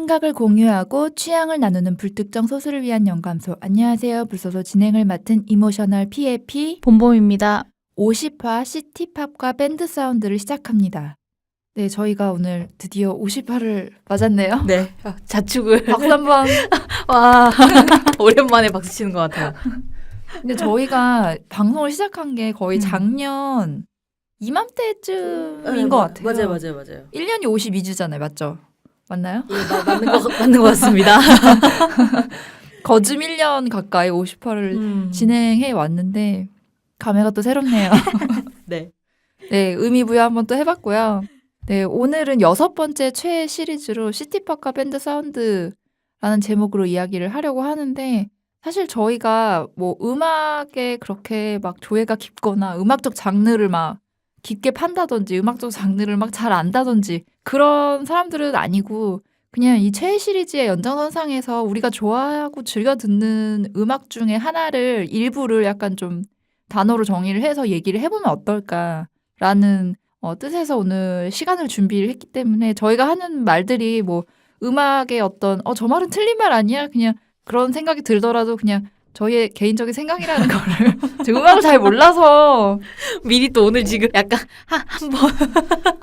생각을 공유하고 취향을 나누는 불특정 소수를 위한 영감소. 안녕하세요. 불소소 진행을 맡은 이모셔널 PAP 봄봄입니다. 50화 시티팝과 밴드 사운드를 시작합니다. 네, 저희가 오늘 드디어 50화를 맞았네요. 네, 자축을. 박수 한번. 와, 오랜만에 박수 치는 것 같아요. 근데 저희가 방송을 시작한 게 거의 음. 작년 이맘때쯤인 것 같아요. 맞아요. 1년이 52주잖아요. 맞죠? 맞나요? 예, 맞는 것 같습니다. 거즘 1년 가까이 50화를 진행해 왔는데 감회가 또 새롭네요. 네. 네, 의미 부여 한번 또 해봤고요. 네, 오늘은 6번째 최애 시리즈로 시티팝과 밴드 사운드라는 제목으로 이야기를 하려고 하는데 사실 저희가 뭐 음악에 그렇게 막 조예가 깊거나 음악적 장르를 막 깊게 판다든지 음악적 장르를 막 잘 안다든지 그런 사람들은 아니고 그냥 이 최애 시리즈의 연장선상에서 우리가 좋아하고 즐겨 듣는 음악 중에 하나를 일부를 약간 좀 단어로 정의를 해서 얘기를 해보면 어떨까라는 뜻에서 오늘 시간을 준비를 했기 때문에 저희가 하는 말들이 뭐 음악의 어떤 저 말은 틀린 말 아니야? 그냥 그런 생각이 들더라도 그냥 저희의 개인적인 생각이라는 거를 제가 음악을 잘 몰라서 미리 또 오늘 지금 약간 한번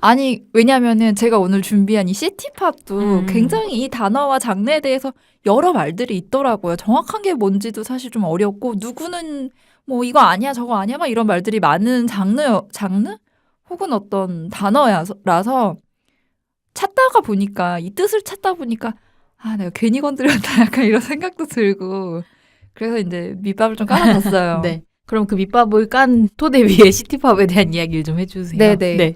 아니 왜냐면은 제가 오늘 준비한 이 시티팝도 굉장히 이 단어와 장르에 대해서 여러 말들이 있더라고요. 정확한 게 뭔지도 사실 좀 어렵고 누구는 뭐 이거 아니야 저거 아니야 막 이런 말들이 많은 장르 혹은 어떤 단어라서 찾다가 보니까 이 뜻을 찾다 보니까 내가 괜히 건드렸다 약간 이런 생각도 들고 그래서 이제 밑밥을 좀 깔아봤어요. 네. 그럼 그 밑밥을 깐 토대 위에 시티팝에 대한 이야기를 좀 해주세요. 네네. 네.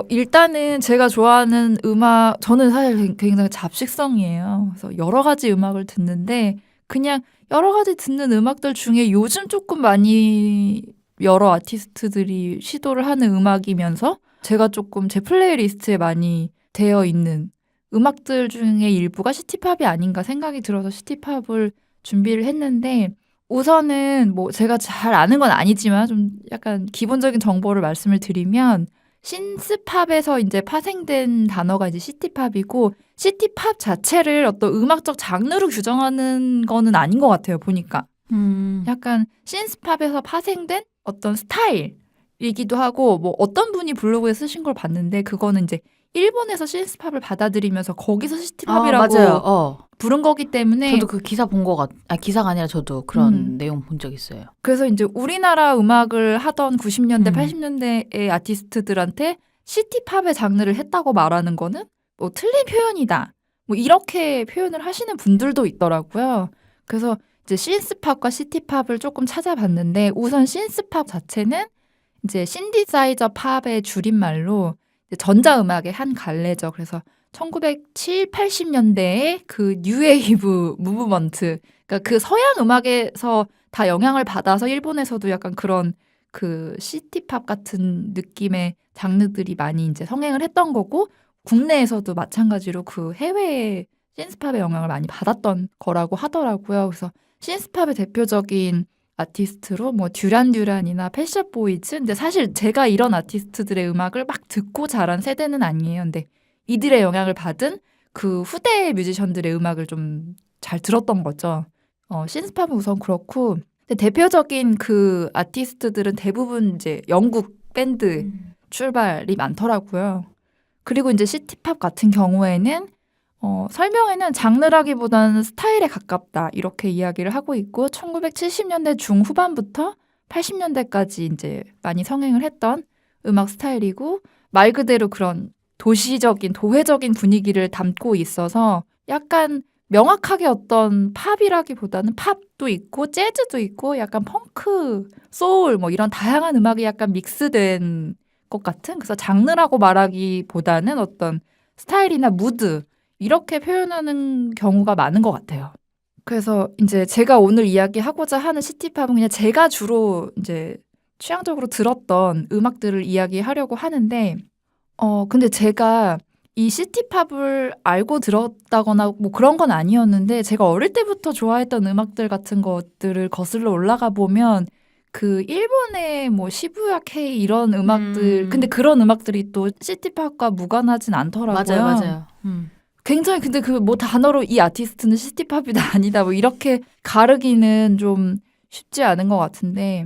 일단은 제가 좋아하는 음악, 저는 사실 굉장히 잡식성이에요. 그래서 여러 가지 음악을 듣는데, 그냥 여러 가지 듣는 음악들 중에 요즘 조금 많이 여러 아티스트들이 시도를 하는 음악이면서, 제가 조금 제 플레이리스트에 많이 되어 있는 음악들 중에 일부가 시티팝이 아닌가 생각이 들어서 시티팝을 준비를 했는데, 우선은 뭐 제가 잘 아는 건 아니지만 좀 약간 기본적인 정보를 말씀을 드리면, 신스팝에서 이제 파생된 단어가 이제 시티팝이고 시티팝 자체를 어떤 음악적 장르로 규정하는 거는 아닌 것 같아요. 보니까 약간 신스팝에서 파생된 어떤 스타일이기도 하고 뭐 어떤 분이 블로그에 쓰신 걸 봤는데 그거는 이제 일본에서 신스팝을 받아들이면서 거기서 시티팝이라고 맞아요. 부른 거기 때문에 저도 그 기사 본 것 기사가 아니라 저도 그런 내용 본 적 있어요. 그래서 이제 우리나라 음악을 하던 90년대, 80년대의 아티스트들한테 시티팝의 장르를 했다고 말하는 거는 뭐 틀린 표현이다. 뭐 이렇게 표현을 하시는 분들도 있더라고요. 그래서 이제 신스팝과 시티팝을 조금 찾아봤는데 우선 신스팝 자체는 이제 신디사이저 팝의 줄임말로 이제 전자음악의 한 갈래죠. 그래서 1970, 80년대의 그 뉴웨이브 무브먼트, 그러니까 그 서양 음악에서 다 영향을 받아서 일본에서도 약간 그런 그 시티팝 같은 느낌의 장르들이 많이 이제 성행을 했던 거고 국내에서도 마찬가지로 그 해외의 신스팝의 영향을 많이 받았던 거라고 하더라고요. 그래서 신스팝의 대표적인 아티스트로 뭐 듀란듀란이나 펫샵 보이즈 근데 사실 제가 이런 아티스트들의 음악을 막 듣고 자란 세대는 아니에요. 근데 이들의 영향을 받은 그 후대 뮤지션들의 음악을 좀 잘 들었던 거죠. 신스팝은 우선 그렇고 근데 대표적인 그 아티스트들은 대부분 이제 영국 밴드 출발이 많더라고요. 그리고 이제 시티팝 같은 경우에는 설명에는 장르라기보다는 스타일에 가깝다 이렇게 이야기를 하고 있고 1970년대 중후반부터 80년대까지 이제 많이 성행을 했던 음악 스타일이고 말 그대로 그런 도시적인 도회적인 분위기를 담고 있어서 약간 명확하게 어떤 팝이라기보다는 팝도 있고 재즈도 있고 약간 펑크, 소울 뭐 이런 다양한 음악이 약간 믹스된 것 같은 그래서 장르라고 말하기보다는 어떤 스타일이나 무드 이렇게 표현하는 경우가 많은 것 같아요. 그래서 이제 제가 오늘 이야기하고자 하는 시티팝은 그냥 제가 주로 이제 취향적으로 들었던 음악들을 이야기하려고 하는데, 근데 제가 이 시티팝을 알고 들었다거나 뭐 그런 건 아니었는데, 제가 어릴 때부터 좋아했던 음악들 같은 것들을 거슬러 올라가 보면, 그 일본의 뭐 시부야 K 이런 음악들, 근데 그런 음악들이 또 시티팝과 무관하진 않더라고요. 맞아요. 굉장히 근데 그 뭐 단어로 이 아티스트는 시티팝이다 아니다 뭐 이렇게 가르기는 좀 쉽지 않은 것 같은데.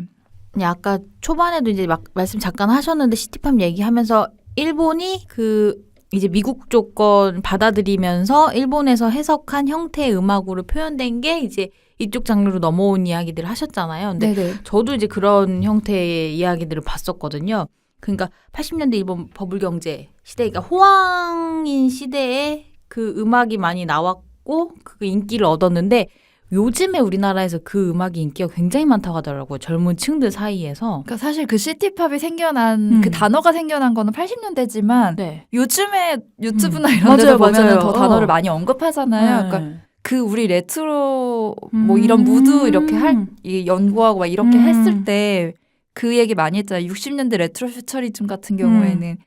아까 초반에도 이제 막 말씀 잠깐 하셨는데 시티팝 얘기하면서 일본이 그 이제 미국 조건 받아들이면서 일본에서 해석한 형태의 음악으로 표현된 게 이제 이쪽 장르로 넘어온 이야기들을 하셨잖아요. 근데 네네. 저도 이제 그런 형태의 이야기들을 봤었거든요. 그러니까 80년대 일본 버블 경제 시대, 그러니까 호황인 시대에 그 음악이 많이 나왔고 그 인기를 얻었는데 요즘에 우리나라에서 그 음악이 인기가 굉장히 많다고 하더라고요. 젊은 층들 사이에서. 그러니까 사실 그 시티팝이 생겨난 그 단어가 생겨난 거는 80년대지만 네. 요즘에 유튜브나 이런 맞아요, 데서 보면은 맞아요. 더 단어를 많이 언급하잖아요. 그러니까 그 우리 레트로 뭐 이런 무드 이렇게 이 연구하고 막 이렇게 했을 때 그 얘기 많이 했잖아요. 60년대 레트로 퓨처리즘 같은 경우에는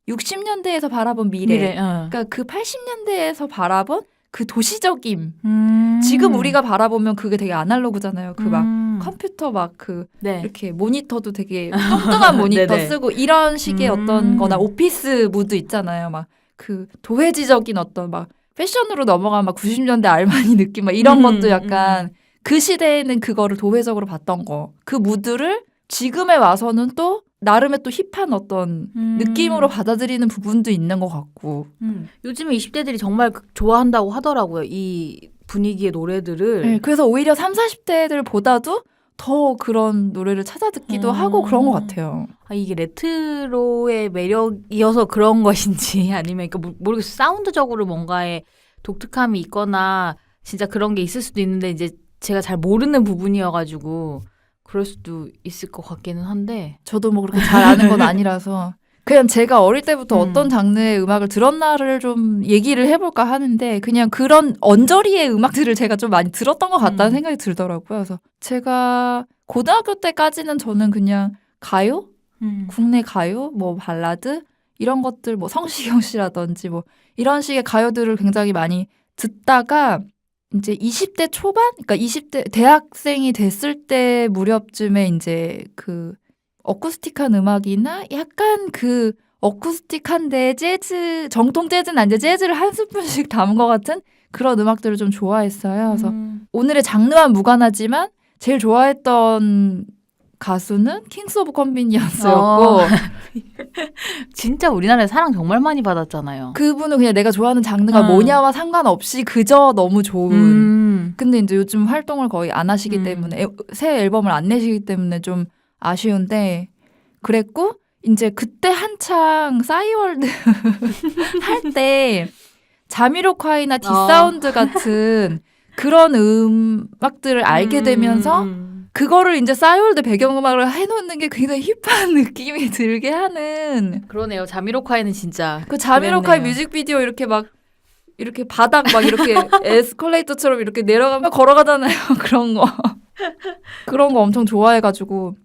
60년대에서 바라본 미래. 그러니까 그 80년대에서 바라본 그 도시적임. 지금 우리가 바라보면 그게 되게 아날로그잖아요. 그 막 컴퓨터 막 그 네. 이렇게 모니터도 되게 뚱뚱한 모니터 네네. 쓰고 이런 식의 어떤 거나 오피스 무드 있잖아요. 막 그 도회지적인 어떤 막 패션으로 넘어가면 막 90년대 알마니 느낌 막 이런 것도 약간 그 시대에는 그거를 도회적으로 봤던 거. 그 무드를 지금에 와서는 또 나름의 또 힙한 어떤 느낌으로 받아들이는 부분도 있는 것 같고. 요즘에 20대들이 정말 좋아한다고 하더라고요. 이 분위기의 노래들을. 네, 그래서 오히려 30, 40대들보다도 더 그런 노래를 찾아 듣기도 하고 그런 것 같아요. 이게 레트로의 매력이어서 그런 것인지 아니면 그러니까 모르겠어요. 사운드적으로 뭔가의 독특함이 있거나 진짜 그런 게 있을 수도 있는데 이제 제가 잘 모르는 부분이어가지고 그럴 수도 있을 것 같기는 한데. 저도 뭐 그렇게 잘 아는 건 아니라서 그냥 제가 어릴 때부터 어떤 장르의 음악을 들었나를 좀 얘기를 해볼까 하는데 그냥 그런 언저리의 음악들을 제가 좀 많이 들었던 것 같다는 생각이 들더라고요. 그래서 제가 고등학교 때까지는 저는 그냥 가요? 국내 가요? 뭐 발라드? 이런 것들 뭐 성시경 씨라든지 뭐 이런 식의 가요들을 굉장히 많이 듣다가 이제 20대 초반? 그러니까 20대 대학생이 됐을 때 무렵쯤에 이제 그 어쿠스틱한 음악이나 약간 그 어쿠스틱한데 재즈, 정통 재즈는 아닌데 재즈를 한 스푼씩 담은 것 같은 그런 음악들을 좀 좋아했어요. 그래서 오늘의 장르와 무관하지만 제일 좋아했던 가수는 킹스 오브 컨비니언스였고 진짜 우리나라에 사랑 정말 많이 받았잖아요. 그분은 그냥 내가 좋아하는 장르가 뭐냐와 상관없이 그저 너무 좋은 근데 이제 요즘 활동을 거의 안 하시기 때문에 새 앨범을 안 내시기 때문에 좀 아쉬운데 그랬고 이제 그때 한창 싸이월드 할 때 자미로콰이나 디사운드 같은 그런 음악들을 알게 되면서 그거를 이제 싸이월드 배경음악을 해놓는 게 굉장히 힙한 느낌이 들게 하는 그러네요. 자미로콰이는 진짜 그 자미로콰이 그랬네요. 뮤직비디오 이렇게 막 이렇게 바닥 막 이렇게 에스컬레이터처럼 이렇게 내려가면 걸어가잖아요. 그런 거 엄청 좋아해가지고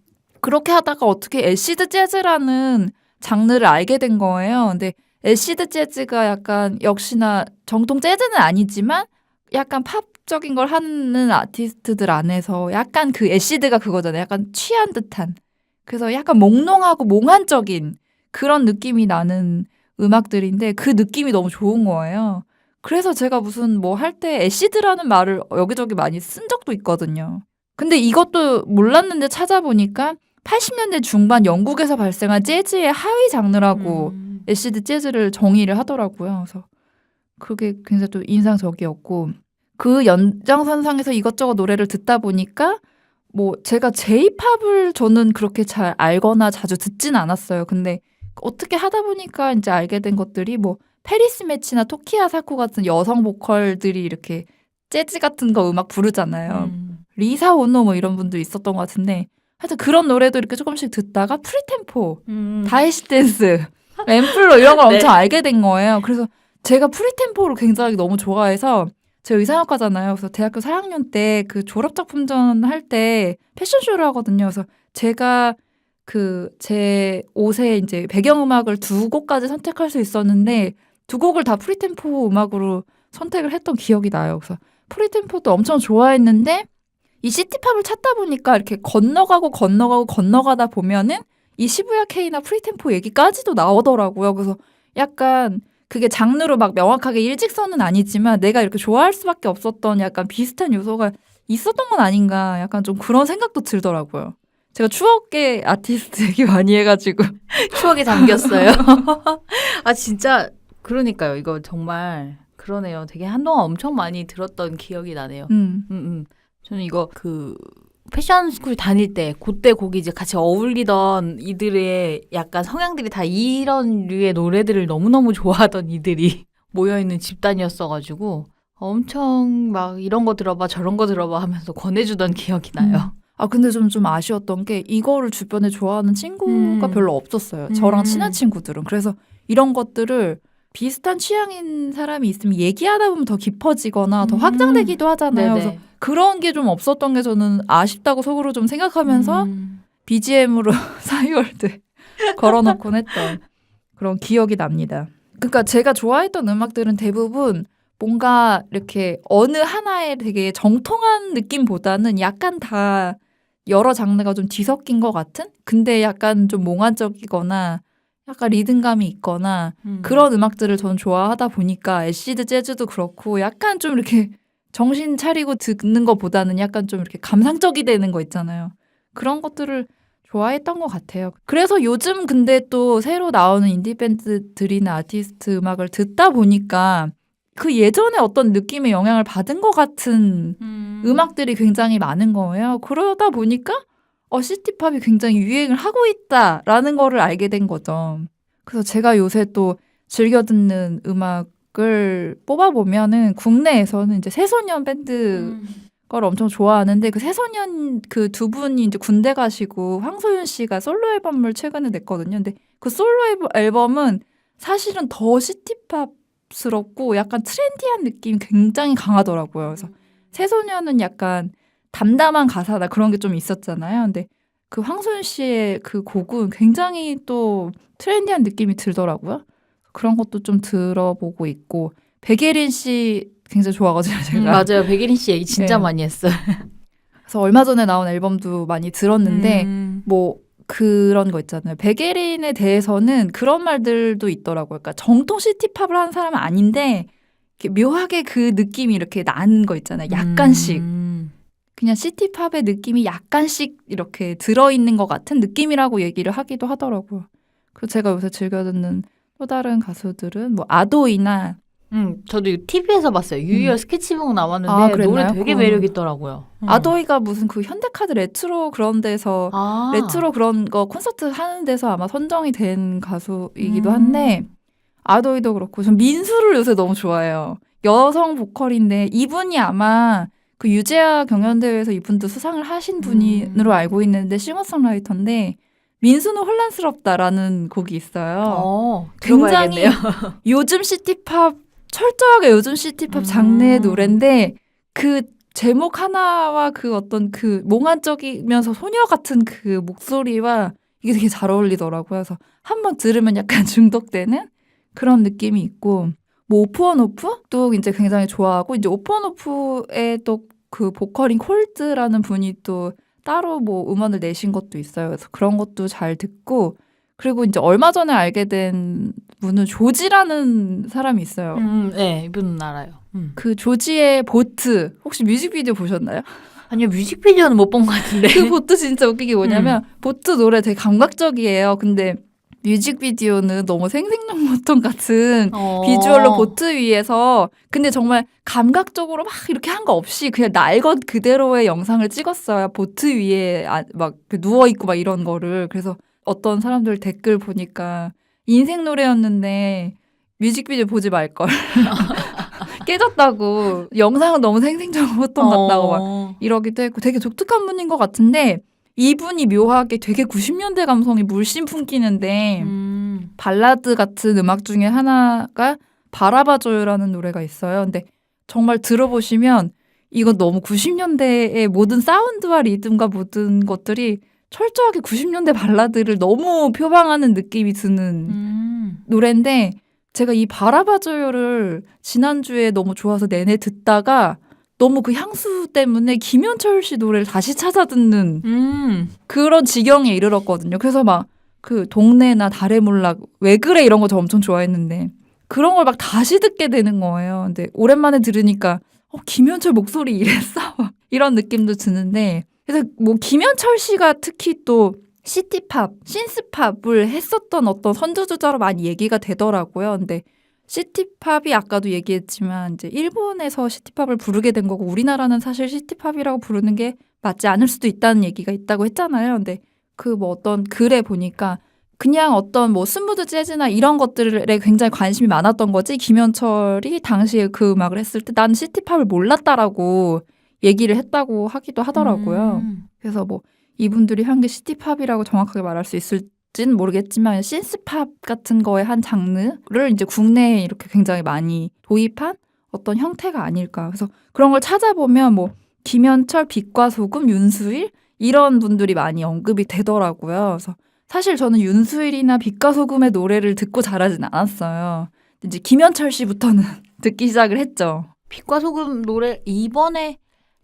그렇게 하다가 어떻게 애시드 재즈라는 장르를 알게 된 거예요. 근데 애시드 재즈가 약간 역시나 정통 재즈는 아니지만 약간 팝적인 걸 하는 아티스트들 안에서 약간 그 애시드가 그거잖아요. 약간 취한 듯한. 그래서 약간 몽롱하고 몽환적인 그런 느낌이 나는 음악들인데 그 느낌이 너무 좋은 거예요. 그래서 제가 무슨 뭐 할 때 애시드라는 말을 여기저기 많이 쓴 적도 있거든요. 근데 이것도 몰랐는데 찾아보니까 80년대 중반 영국에서 발생한 재즈의 하위 장르라고 애시드 재즈를 정의를 하더라고요. 그래서 그게 굉장히 또 인상적이었고 그 연장선상에서 이것저것 노래를 듣다 보니까 뭐 제가 J-팝을 저는 그렇게 잘 알거나 자주 듣진 않았어요. 근데 어떻게 하다 보니까 이제 알게 된 것들이 뭐 페리스 매치나 토키야 사코 같은 여성 보컬들이 이렇게 재즈 같은 거 음악 부르잖아요. 리사 오노 뭐 이런 분도 있었던 것 같은데 하여튼 그런 노래도 이렇게 조금씩 듣다가 프리템포, 다이시 댄스, 앰플로 이런 걸 엄청 알게 된 거예요. 그래서 제가 프리템포를 굉장히 너무 좋아해서 제가 의상학과잖아요. 그래서 대학교 4학년 때 그 졸업작품전 할 때 패션쇼를 하거든요. 그래서 제가 그 제 옷에 이제 배경음악을 2곡까지 선택할 수 있었는데 2곡을 다 프리템포 음악으로 선택을 했던 기억이 나요. 그래서 프리템포도 엄청 좋아했는데 이 시티팝을 찾다 보니까 이렇게 건너가다 보면은 이 시부야 K나 프리템포 얘기까지도 나오더라고요. 그래서 약간 그게 장르로 막 명확하게 일직선은 아니지만 내가 이렇게 좋아할 수밖에 없었던 약간 비슷한 요소가 있었던 건 아닌가 약간 좀 그런 생각도 들더라고요. 제가 추억의 아티스트 얘기 많이 해가지고 추억에 잠겼어요. 아 진짜 그러니까요. 이거 정말 그러네요. 되게 한동안 엄청 많이 들었던 기억이 나네요. 저는 이거 그 패션 스쿨 다닐 때 그때 거기 이제 같이 어울리던 이들의 약간 성향들이 다 이런 류의 노래들을 너무너무 좋아하던 이들이 모여있는 집단이었어가지고 엄청 막 이런 거 들어봐 저런 거 들어봐 하면서 권해주던 기억이 나요. 아 근데 좀 아쉬웠던 게 이거를 주변에 좋아하는 친구가 별로 없었어요. 저랑 친한 친구들은. 그래서 이런 것들을 비슷한 취향인 사람이 있으면 얘기하다 보면 더 깊어지거나 더 확장되기도 하잖아요. 네네. 그래서 그런 게 좀 없었던 게 저는 아쉽다고 속으로 좀 생각하면서 BGM으로 싸이월드 걸어놓곤 했던 그런 기억이 납니다. 그러니까 제가 좋아했던 음악들은 대부분 뭔가 이렇게 어느 하나에 되게 정통한 느낌보다는 약간 다 여러 장르가 좀 뒤섞인 것 같은? 근데 약간 좀 몽환적이거나 약간 리듬감이 있거나 그런 음악들을 저는 좋아하다 보니까 애시드 재즈도 그렇고 약간 좀 이렇게 정신 차리고 듣는 것보다는 약간 좀 이렇게 감상적이 되는 거 있잖아요. 그런 것들을 좋아했던 것 같아요. 그래서 요즘 근데 또 새로 나오는 인디밴드들이나 아티스트 음악을 듣다 보니까 그 예전에 어떤 느낌의 영향을 받은 것 같은 음악들이 굉장히 많은 거예요. 그러다 보니까 시티팝이 굉장히 유행을 하고 있다라는 거를 알게 된 거죠. 그래서 제가 요새 또 즐겨 듣는 음악을 뽑아보면은 국내에서는 이제 새소년 밴드 걸 엄청 좋아하는데 그 새소년 그 두 분이 이제 군대 가시고 황소윤 씨가 솔로 앨범을 최근에 냈거든요. 근데 그 솔로 앨범은 사실은 더 시티팝스럽고 약간 트렌디한 느낌이 굉장히 강하더라고요. 그래서 새소년은 약간 담담한 가사나 그런 게 좀 있었잖아요. 근데 그 황소윤 씨의 그 곡은 굉장히 또 트렌디한 느낌이 들더라고요. 그런 것도 좀 들어보고 있고 백예린 씨 굉장히 좋아하거든요, 제가. 맞아요. 백예린 씨 얘기 진짜 네. 많이 했어요. 그래서 얼마 전에 나온 앨범도 많이 들었는데 뭐 그런 거 있잖아요. 백예린에 대해서는 그런 말들도 있더라고요. 그러니까 정통 시티팝을 하는 사람은 아닌데 이렇게 묘하게 그 느낌이 이렇게 나는 거 있잖아요. 약간씩. 그냥 시티팝의 느낌이 약간씩 이렇게 들어있는 것 같은 느낌이라고 얘기를 하기도 하더라고요. 그래서 제가 요새 즐겨 듣는 또 다른 가수들은 뭐 아도이나 저도 TV에서 봤어요. 유희열 스케치북 나왔는데 아, 그랬나요? 노래 되게 그거는. 매력 있더라고요. 아도이가 무슨 그 현대카드 레트로 그런 데서 레트로 그런 거 콘서트 하는 데서 아마 선정이 된 가수이기도 한데 아도이도 그렇고 전 민수를 요새 너무 좋아해요. 여성 보컬인데 이분이 아마 그 유재하 경연대회에서 이분도 수상을 하신 분으로 알고 있는데 싱어송라이터인데 민수는 혼란스럽다라는 곡이 있어요. 굉장히 들어봐야겠네요. 요즘 시티팝 철저하게 요즘 시티팝 장르의 노래인데 그 제목 하나와 그 어떤 그 몽환적이면서 소녀 같은 그 목소리와 이게 되게 잘 어울리더라고요. 그래서 한번 들으면 약간 중독되는 그런 느낌이 있고 뭐 오프원오프도 이제 굉장히 좋아하고 이제 오프원오프의 또 그 보컬인 콜드라는 분이 또 따로 뭐 음원을 내신 것도 있어요. 그래서 그런 것도 잘 듣고 그리고 이제 얼마 전에 알게 된 분은 조지라는 사람이 있어요. 네, 이분은 알아요. 그 조지의 보트 혹시 뮤직비디오 보셨나요? 아니요, 뮤직비디오는 못 본 것 같은데. 그 보트 진짜 웃긴 게 뭐냐면 보트 노래 되게 감각적이에요. 근데 뮤직비디오는 너무 생생정보통 같은 비주얼로 보트 위에서 근데 정말 감각적으로 막 이렇게 한 거 없이 그냥 날 것 그대로의 영상을 찍었어요. 보트 위에 막 누워있고 막 이런 거를. 그래서 어떤 사람들 댓글 보니까 인생 노래였는데 뮤직비디오 보지 말걸. 깨졌다고. 영상은 너무 생생정보통 같다고 막 이러기도 했고 되게 독특한 분인 것 같은데 이분이 묘하게 되게 90년대 감성이 물씬 풍기는데 발라드 같은 음악 중에 하나가 바라봐줘요라는 노래가 있어요. 근데 정말 들어보시면 이건 너무 90년대의 모든 사운드와 리듬과 모든 것들이 철저하게 90년대 발라드를 너무 표방하는 느낌이 드는 노래인데 제가 이 바라봐줘요를 지난주에 너무 좋아서 내내 듣다가 너무 그 향수 때문에 김현철 씨 노래를 다시 찾아 듣는 그런 지경에 이르렀거든요. 그래서 막 그 동네나 달의 몰락 왜 그래 이런 거 저 엄청 좋아했는데 그런 걸 막 다시 듣게 되는 거예요. 근데 오랜만에 들으니까 김현철 목소리 이랬어. 이런 느낌도 드는데 그래서 뭐 김현철 씨가 특히 또 시티팝, 신스팝을 했었던 어떤 선두주자로 많이 얘기가 되더라고요. 근데 시티팝이 아까도 얘기했지만 이제 일본에서 시티팝을 부르게 된 거고 우리나라는 사실 시티팝이라고 부르는 게 맞지 않을 수도 있다는 얘기가 있다고 했잖아요. 근데 그 뭐 어떤 글에 보니까 그냥 어떤 뭐 스무드 재즈나 이런 것들에 굉장히 관심이 많았던 거지 김현철이 당시에 그 음악을 했을 때 난 시티팝을 몰랐다라고 얘기를 했다고 하기도 하더라고요. 그래서 뭐 이분들이 한 게 시티팝이라고 정확하게 말할 수 있을진 모르겠지만 신스팝 같은 거의 한 장르를 이제 국내에 이렇게 굉장히 많이 도입한 어떤 형태가 아닐까. 그래서 그런 걸 찾아보면 뭐 김현철, 빛과 소금, 윤수일 이런 분들이 많이 언급이 되더라고요. 그래서 사실 저는 윤수일이나 빛과 소금의 노래를 듣고 자라진 않았어요. 이제 김현철 씨부터는 듣기 시작을 했죠. 빛과 소금 노래 이번에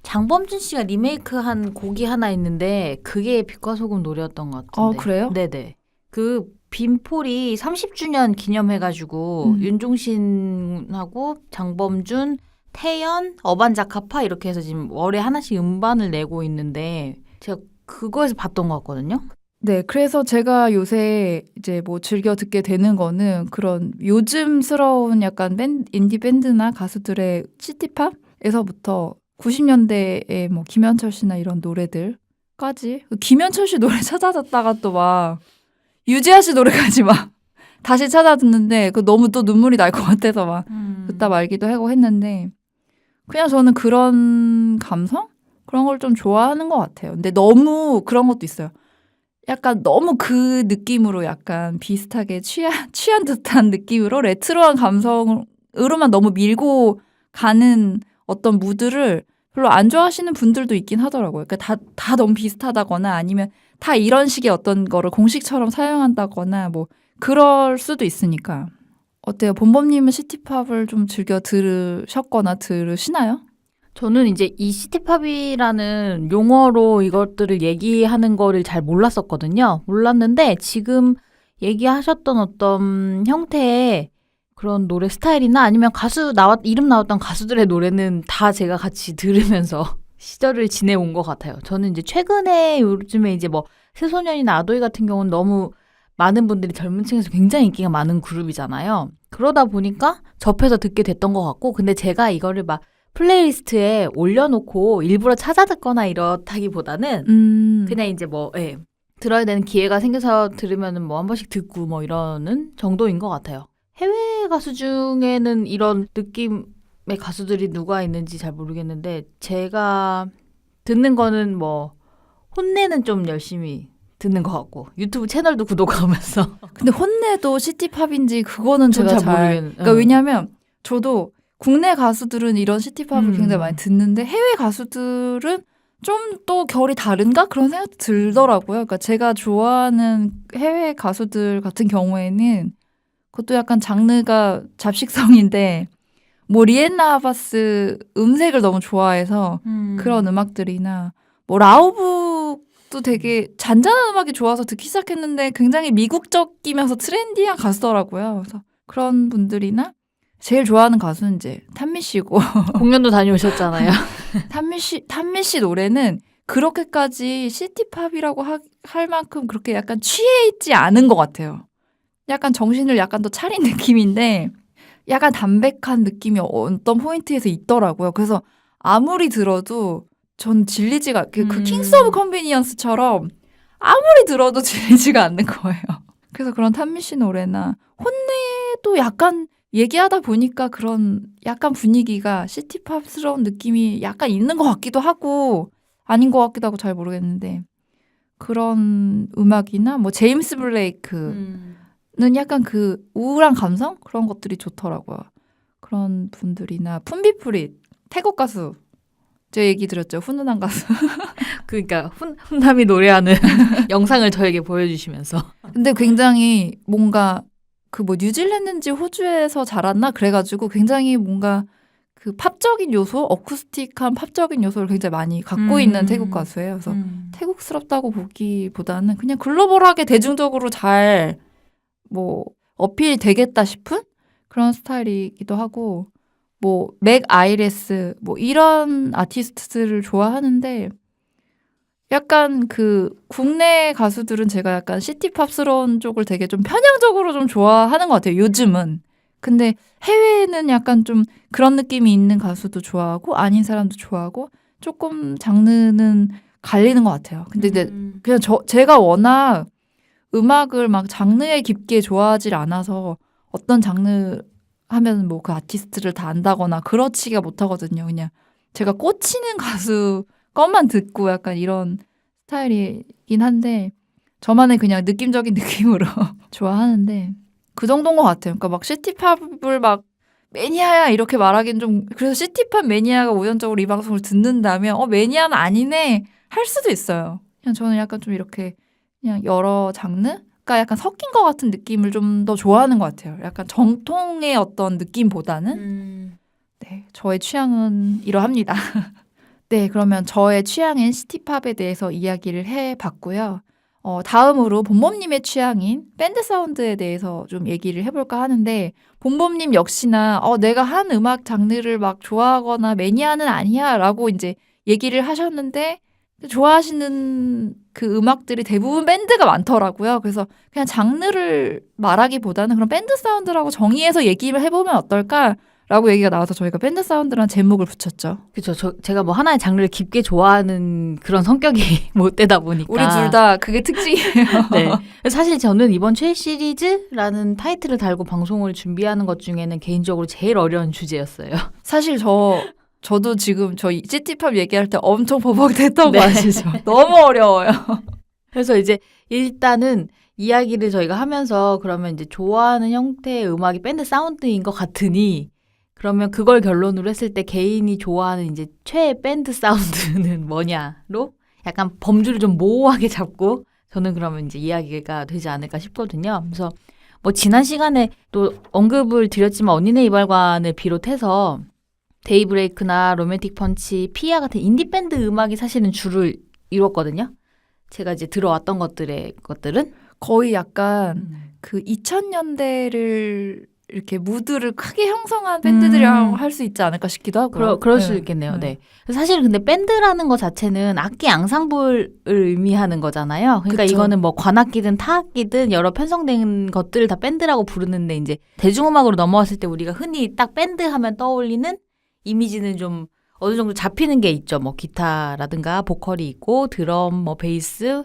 장범준 씨가 리메이크한 곡이 하나 있는데 그게 빛과 소금 노래였던 것 같은데. 그래요? 네네. 그 빈폴이 30주년 기념해가지고 윤종신하고 장범준, 태연, 어반자카파 이렇게 해서 지금 월에 하나씩 음반을 내고 있는데 제가 그거에서 봤던 것 같거든요. 네, 그래서 제가 요새 이제 뭐 즐겨 듣게 되는 거는 그런 요즘스러운 약간 인디 밴드나 가수들의 시티팝에서부터 90년대에 뭐 김현철 씨나 이런 노래들까지 김현철 씨 노래 찾아 듣다가 또 막 유지아 씨 노래까지 막 다시 찾아 듣는데 그 너무 또 눈물이 날 것 같아서 막 듣다 말기도 하고 했는데 그냥 저는 그런 감성? 그런 걸 좀 좋아하는 것 같아요. 근데 너무 그런 것도 있어요. 약간 너무 그 느낌으로 약간 비슷하게 취한 듯한 느낌으로 레트로한 감성으로만 너무 밀고 가는 어떤 무드를 별로 안 좋아하시는 분들도 있긴 하더라고요. 그러니까 다 너무 비슷하다거나 아니면 다 이런 식의 어떤 거를 공식처럼 사용한다거나 뭐 그럴 수도 있으니까. 어때요? 본범님은 시티팝을 좀 즐겨 들으셨거나 들으시나요? 저는 이제 이 시티팝이라는 용어로 이것들을 얘기하는 거를 잘 몰랐었거든요. 몰랐는데 지금 얘기하셨던 어떤 형태의 그런 노래 스타일이나 아니면 이름 나왔던 가수들의 노래는 다 제가 같이 들으면서 시절을 지내온 것 같아요. 저는 이제 최근에 요즘에 이제 뭐 새소년이나 아도이 같은 경우는 너무 많은 분들이 젊은 층에서 굉장히 인기가 많은 그룹이잖아요. 그러다 보니까 접해서 듣게 됐던 것 같고 근데 제가 이거를 막 플레이리스트에 올려놓고 일부러 찾아 듣거나 이렇다기보다는 그냥 이제 뭐 들어야 되는 기회가 생겨서 들으면은 뭐 한 번씩 듣고 뭐 이러는 정도인 것 같아요. 해외 가수 중에는 이런 느낌의 가수들이 누가 있는지 잘 모르겠는데 제가 듣는 거는 뭐 혼내는 좀 열심히 듣는 것 같고 유튜브 채널도 구독하면서 근데 혼내도 시티팝인지 그거는 제가 잘 모르겠는. 그러니까 왜냐면 저도 국내 가수들은 이런 시티팝을 굉장히 많이 듣는데 해외 가수들은 좀 또 결이 다른가? 그런 생각도 들더라고요. 그러니까 제가 좋아하는 해외 가수들 같은 경우에는 그것도 약간 장르가 잡식성인데 뭐 리엔나 아바스 음색을 너무 좋아해서 그런 음악들이나 뭐 라우브도 되게 잔잔한 음악이 좋아서 듣기 시작했는데 굉장히 미국적이면서 트렌디한 가수더라고요. 그래서 그런 분들이나 제일 좋아하는 가수는 이제 탄미 씨고 공연도 다녀오셨잖아요. 탄미 씨 노래는 그렇게까지 시티팝이라고 할 만큼 그렇게 약간 취해 있지 않은 것 같아요. 약간 정신을 약간 더 차린 느낌인데 약간 담백한 느낌이 어떤 포인트에서 있더라고요. 그래서 아무리 들어도 전 질리지가 그 킹스 오브 컨비니언스처럼 아무리 들어도 질리지가 않는 거예요. 그래서 그런 탄미 씨 노래나 혼내도 약간 얘기하다 보니까 그런 약간 분위기가 시티팝스러운 느낌이 약간 있는 것 같기도 하고 아닌 것 같기도 하고 잘 모르겠는데 그런 음악이나 뭐 제임스 블레이크는 약간 그 우울한 감성? 그런 것들이 좋더라고요. 그런 분들이나 푼비프릿 태국 가수 제 얘기 드렸죠. 훈훈한 가수. 그러니까 훈남이 노래하는 영상을 저에게 보여주시면서 근데 굉장히 뭔가 그 뭐 뉴질랜드인지 호주에서 자랐나 그래가지고 굉장히 뭔가 그 팝적인 요소, 어쿠스틱한 팝적인 요소를 굉장히 많이 갖고 있는 태국 가수예요. 그래서 태국스럽다고 보기보다는 그냥 글로벌하게 대중적으로 잘 뭐 어필 되겠다 싶은 그런 스타일이기도 하고 뭐 맥 아이레스 뭐 이런 아티스트들을 좋아하는데 약간 그 국내 가수들은 제가 약간 시티팝스러운 쪽을 되게 좀 편향적으로 좀 좋아하는 것 같아요. 요즘은. 근데 해외에는 약간 좀 그런 느낌이 있는 가수도 좋아하고 아닌 사람도 좋아하고 조금 장르는 갈리는 것 같아요. 근데 이제 그냥 제가 워낙 음악을 막 장르에 깊게 좋아하질 않아서 어떤 장르 하면 뭐 그 아티스트를 다 안다거나 그렇지가 못하거든요. 그냥 제가 꽂히는 가수 것만 듣고 약간 이런 스타일이긴 한데 저만의 그냥 느낌적인 느낌으로 좋아하는데 그 정도인 것 같아요. 그러니까 막 시티팝을 막 매니아야 이렇게 말하기는 좀 그래서 시티팝 매니아가 우연적으로 이 방송을 듣는다면 매니아는 아니네 할 수도 있어요. 그냥 저는 약간 좀 이렇게 그냥 여러 장르가 약간 섞인 것 같은 느낌을 좀 더 좋아하는 것 같아요. 약간 정통의 어떤 느낌보다는 네, 저의 취향은 이러합니다. 네, 그러면 저의 취향인 시티팝에 대해서 이야기를 해봤고요. 다음으로 봄봄님의 취향인 밴드 사운드에 대해서 좀 얘기를 해볼까 하는데 봄봄님 역시나 내가 한 음악 장르를 막 좋아하거나 매니아는 아니야 라고 이제 얘기를 하셨는데 좋아하시는 그 음악들이 대부분 밴드가 많더라고요. 그래서 그냥 장르를 말하기보다는 그런 밴드 사운드라고 정의해서 얘기를 해보면 어떨까? 라고 얘기가 나와서 저희가 밴드 사운드라는 제목을 붙였죠. 그렇죠. 제가 뭐 하나의 장르를 깊게 좋아하는 그런 성격이 못 되다 보니까 우리 둘 다 그게 특징이에요. 네. 사실 저는 이번 최애 시리즈라는 타이틀을 달고 방송을 준비하는 것 중에는 개인적으로 제일 어려운 주제였어요. 사실 저도 지금 저희 시티팝 얘기할 때 엄청 버벅댔던 네. 거 아시죠? 너무 어려워요. 그래서 이제 일단은 이야기를 저희가 하면서 그러면 이제 좋아하는 형태의 음악이 밴드 사운드인 것 같으니 그러면 그걸 결론으로 했을 때 개인이 좋아하는 이제 최애 밴드 사운드는 뭐냐로 약간 범주를 좀 모호하게 잡고 저는 그러면 이제 이야기가 되지 않을까 싶거든요. 그래서 뭐 지난 시간에 또 언급을 드렸지만 언니네 이발관을 비롯해서 데이브레이크나 로맨틱 펀치, 피아 같은 인디밴드 음악이 사실은 주를 이뤘거든요. 제가 이제 들어왔던 것들은 거의 약간 그 2000년대를 이렇게 무드를 크게 형성한 밴드들이라고 할 수 있지 않을까 싶기도 하고요. 그럴 수 있겠네요. 네. 사실 근데 밴드라는 것 자체는 악기 앙상블을 의미하는 거잖아요. 그러니까 그쵸. 이거는 뭐 관악기든 타악기든 여러 편성된 것들을 다 밴드라고 부르는데 이제 대중음악으로 넘어왔을 때 우리가 흔히 딱 밴드 하면 떠올리는 이미지는 좀 어느 정도 잡히는 게 있죠. 뭐 기타라든가 보컬이 있고 드럼, 뭐 베이스,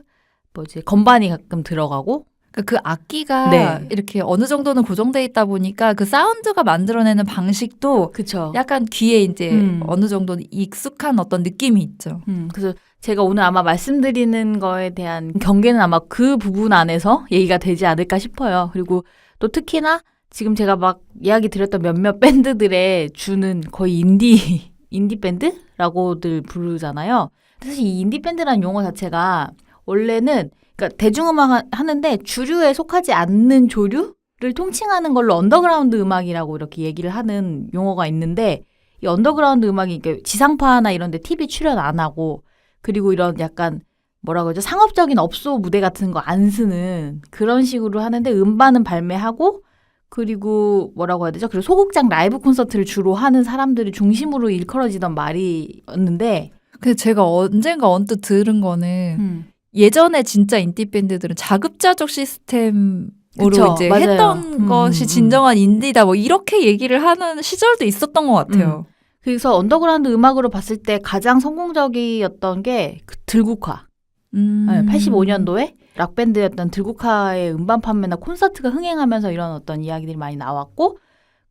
뭐지 건반이 가끔 들어가고 그 악기가 네. 이렇게 어느 정도는 고정돼 있다 보니까 그 사운드가 만들어내는 방식도 그쵸. 약간 귀에 이제 어느 정도 익숙한 어떤 느낌이 있죠. 그래서 제가 오늘 아마 말씀드리는 거에 대한 경계는 아마 그 부분 안에서 얘기가 되지 않을까 싶어요. 그리고 또 특히나 지금 제가 막 이야기 드렸던 몇몇 밴드들의 주는 거의 인디 밴드라고들 부르잖아요. 사실 이 인디 밴드라는 용어 자체가 원래는 그러니까 대중음악 하는데 주류에 속하지 않는 조류를 통칭하는 걸로 언더그라운드 음악이라고 이렇게 얘기를 하는 용어가 있는데 이 언더그라운드 음악이 지상파나 이런 데 TV 출연 안 하고 그리고 이런 약간 뭐라고 하죠? 상업적인 업소 무대 같은 거 안 쓰는 그런 식으로 하는데 음반은 발매하고 그리고 뭐라고 해야 되죠? 그리고 소극장 라이브 콘서트를 주로 하는 사람들이 중심으로 일컬어지던 말이었는데 근데 제가 언젠가 언뜻 들은 거는 예전에 진짜 인디 밴드들은 자급자족 시스템으로 그쵸, 이제 맞아요. 했던 것이 진정한 인디다 뭐 이렇게 얘기를 하는 시절도 있었던 것 같아요. 그래서 언더그라운드 음악으로 봤을 때 가장 성공적이었던 게 그 들국화. 네, 85년도에 락밴드였던 들국화의 음반 판매나 콘서트가 흥행하면서 이런 어떤 이야기들이 많이 나왔고